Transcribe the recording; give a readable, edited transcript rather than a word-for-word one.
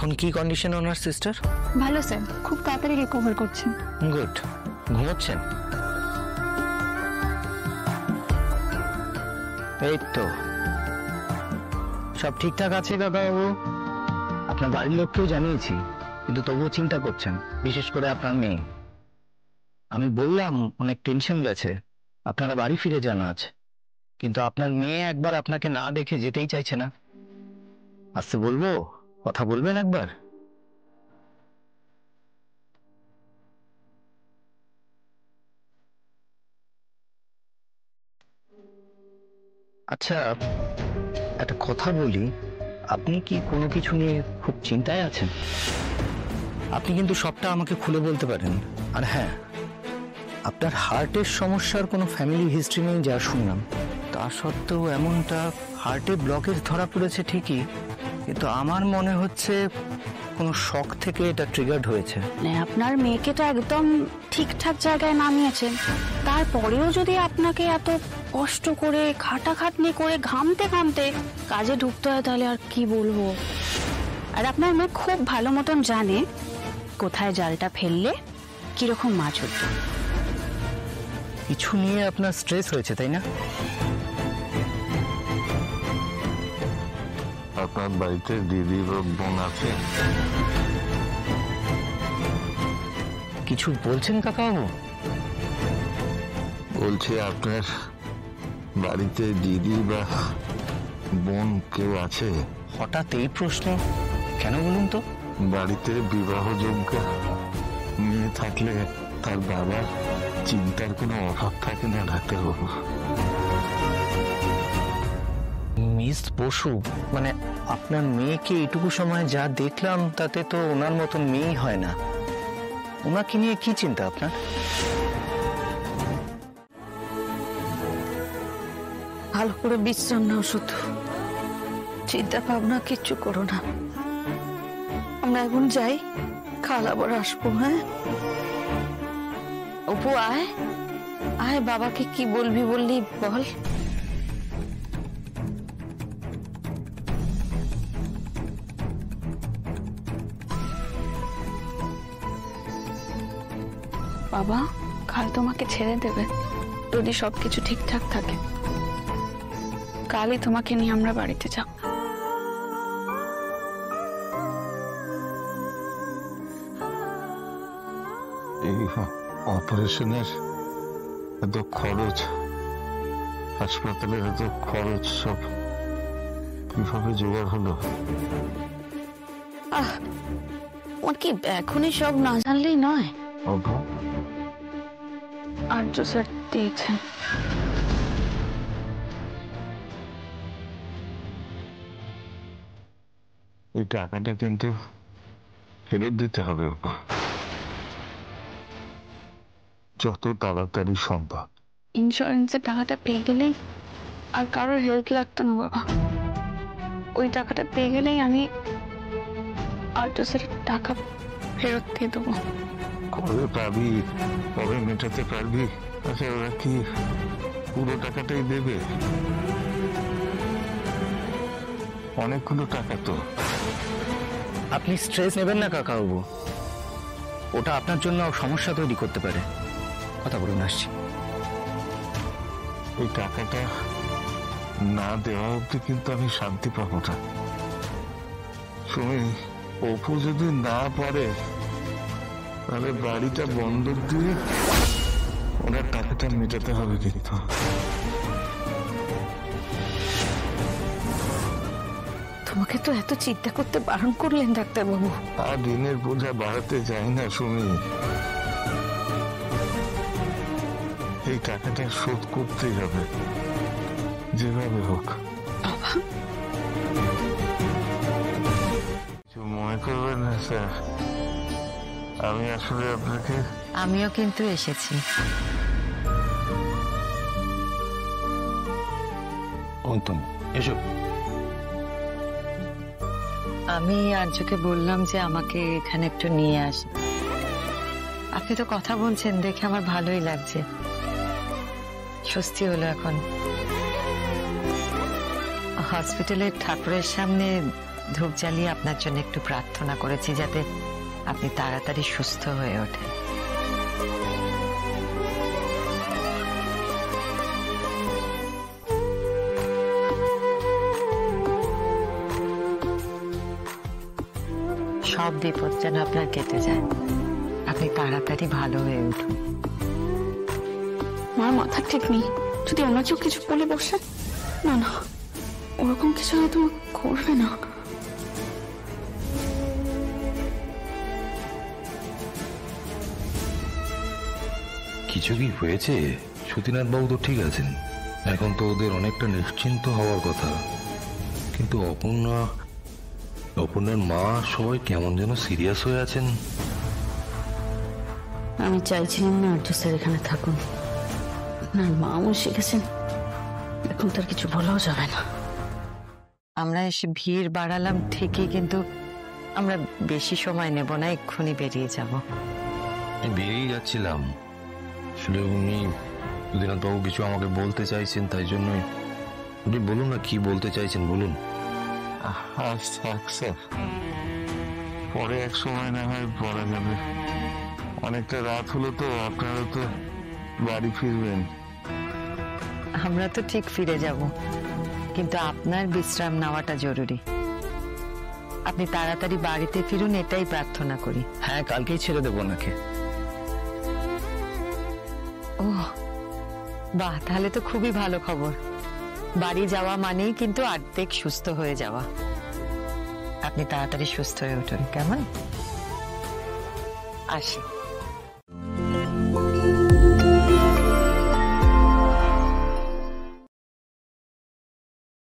এখন কি কন্ডিশন ওনার সিস্টার? ভালো স্যার, খুব তাড়াতাড়ি রিকভার করছেন। গুড। ঘুমোচ্ছেন? এই তো সব ঠিকঠাক আছে কাকাবাবু? আপনার বাড়ির লোককেও জানিয়েছি, কিন্তু তবুও চিন্তা করছেন, বিশেষ করে আপনার মেয়ে। আমি বললাম অনেক টেনশন গেছে, আপনারা বাড়ি ফিরে যান আজ, কিন্তু আপনার মেয়ে একবার আপনাকে না দেখে যেতেই চাইছে না। আসতে বলবো, কথা বলবেন একবার? আচ্ছা একটা কথা বলি, আপনি কি কোনো কিছু নিয়ে খুব চিন্তায় আছেন? আপনি কিন্তু সবটা আমাকে খুলে বলতে পারেন। আর হ্যাঁ, আপনার হার্টের সমস্যার কোনো ফ্যামিলি হিস্ট্রি নেই যা শুনলাম, তা সত্ত্বেও এমনটা হার্টে ব্লকেজ ধরা পড়েছে ঠিকই, কিন্তু আমার মনে হচ্ছে কোনো শক থেকে এটা ট্রিগার্ড হয়েছে। আপনার মেয়েকে তো একদম ঠিকঠাক জায়গায় নামিয়েছেন, তারপরেও যদি আপনাকে এত কষ্ট করে খাটাখাটনি করে ঘামতে ঘামতে কাজে ঢুকতে হয়, তাহলে আর কি বলবো। আর আপনার মেয়ে খুব ভালো মতন জানে কোথায় জালটা ফেললে কিরকম মাছ উঠবে। কিছু নিয়ে আপনার স্ট্রেস হয়েছে, তাই না? আপনার বাড়িতে দিদি বা বোন আছে? কিছু বলছেন কাকাবাবু? বলছি আপনার বাড়িতে দিদি বা বোন কেউ আছে? হঠাৎ এই প্রশ্ন কেন বলুন তো? বাড়িতে বিবাহযোগ্য মেয়ে থাকলে তার বাবার চিন্তার কোনো অভাব থাকে না ডাক্তারবাবু। মিস বসু, মানে আপনার মেয়েকে এইটুকু সময় যা দেখলাম তাতে তো ওনার মতন মেয়েই হয় না। ওনাকে নিয়ে কি চিন্তা আপনার? ভালো করে বিশ্রাম নাও, শুধু চিন্তা ভাবনা কিচ্ছু করো না। আমরা এখন যাই, কাল আবার আসবো। হ্যাঁ অপু, আয় আয়, বাবাকে কি বলবি বললি বল। বাবা কাল তোমাকে ছেড়ে দেবে যদি সবকিছু ঠিকঠাক থাকে। কালই তোমাকে নিয়ে আমরা বাড়িতে যাব। এই অপারেশনের এত খরচ, হাসপাতালের এত খরচ, সব কিভাবে জোগাড় হলো? ওর কি এখনই সব না জানলেই নয়? আর্য স্যার দিয়েছেন। এই টাকাটা কিন্তু ফেরত দিতে হবে যত তাড়াতাড়ি সম্ভব। ইন্স্যুরেন্সের টাকাটা পেয়ে গেলেই আর কারোর হেল্প লাগতো না বাবা। ওই টাকাটা পেয়ে গেলেই আমি আর্য স্যারের টাকা ফেরত দিয়ে দেবো। কবে পাবি, কবে মেটাতে পারবি? আচ্ছা ওরা কি পুরো টাকাটাই দেবে? অনেকগুলো টাকা তো। আপনি স্ট্রেস নেবেন না কাকাবাবু, ওটা আপনার জন্য সমস্যা তৈরি করতে পারে। কথা বলুন, আসছি। এই টাকাটা না দেওয়া অব্দি কিন্তু আমি শান্তি পাবো না। সুমি, অপু যদি না পারে তাহলে বাড়িটা বন্ধক দিয়ে ওনার টাকাটা মেটাতে হবে। কিন্তু তোমাকে তো এত চিন্তা করতে বারণ করলেন ডাক্তারবাবু। আর ঋণের বোঝা বাড়াতে চাই না সুমি। এই টাকাটা শোধ করতেই হবে যেভাবে হোক। কিছু মনে করবেন না স্যার, আমি আসলে আপনাকে। আমিও কিন্তু এসেছি। অন্তম, এসো। আমি আর্যকে বললাম যে আমাকে এখানে একটু নিয়ে আস। আপনি তো কথা বলছেন দেখে আমার ভালোই লাগছে, স্বস্তি হলো এখন। হসপিটালের ঠাকুরের সামনে ধূপ জ্বালিয়ে আপনার জন্য একটু প্রার্থনা করেছি যাতে আপনি তাড়াতাড়ি সুস্থ হয়ে ওঠেন। সব বিপদ যেন আপনার কেটে যায়, আপনি তাড়াতাড়ি ভালো হয়ে উঠুন। আমার মাথা ঠিক নেই, যদি ওনাকেও কিছু বলে বসে। না না, ওরকম কিছু হয়তো করবে না। কিছু কি হয়েছে? সতীনাথ বাবু তো ঠিক আছেন, এখন তো ওদের অনেকটা নিশ্চিন্ত হওয়ার কথা, কিন্তু অপর্ণার মা সবাই কেমন যেন সিরিয়াস হয়ে আছেন। আমি চাইছিলাম না আর্য স্যার এখানে থাকুন, আপনার মাও শিখেছেন, এখন তার কিছু বলাও যাবে না। আমরা এসে ভিড় বাড়ালাম ঠিকই, কিন্তু আমরা বেশি সময় নেব না, এক্ষুনি বেরিয়ে যাব। আমি বেরিয়ে যাচ্ছিলাম, আসলে উনি সতীনাথ বাবু কিছু আমাকে বলতে চাইছেন, তাই জন্যই। আপনি বলুন না কি বলতে চাইছেন, বলুন। আজ থাক স্যার, পরে এক সময় না হয় বলা যাবে। অনেকটা রাত হলো তো, আপনারা তো বাড়ি ফিরবেন। আমরা তো ঠিক ফিরে যাব, কিন্তু আপনার বিশ্রাম নেওয়াটা জরুরি। আপনি তাড়াতাড়ি বাড়িতে ফিরুন, এটাই প্রার্থনা করি। হ্যাঁ, কালকেই ছেড়ে দেবো ওনাকে। ও বাহ, তাহলে তো খুবই ভালো খবর। বাড়ি যাওয়া মানেই কিন্তু অর্ধেক সুস্থ হয়ে যাওয়া। আপনি তাড়াতাড়ি সুস্থ হয়ে উঠুন, কেমন? আসি।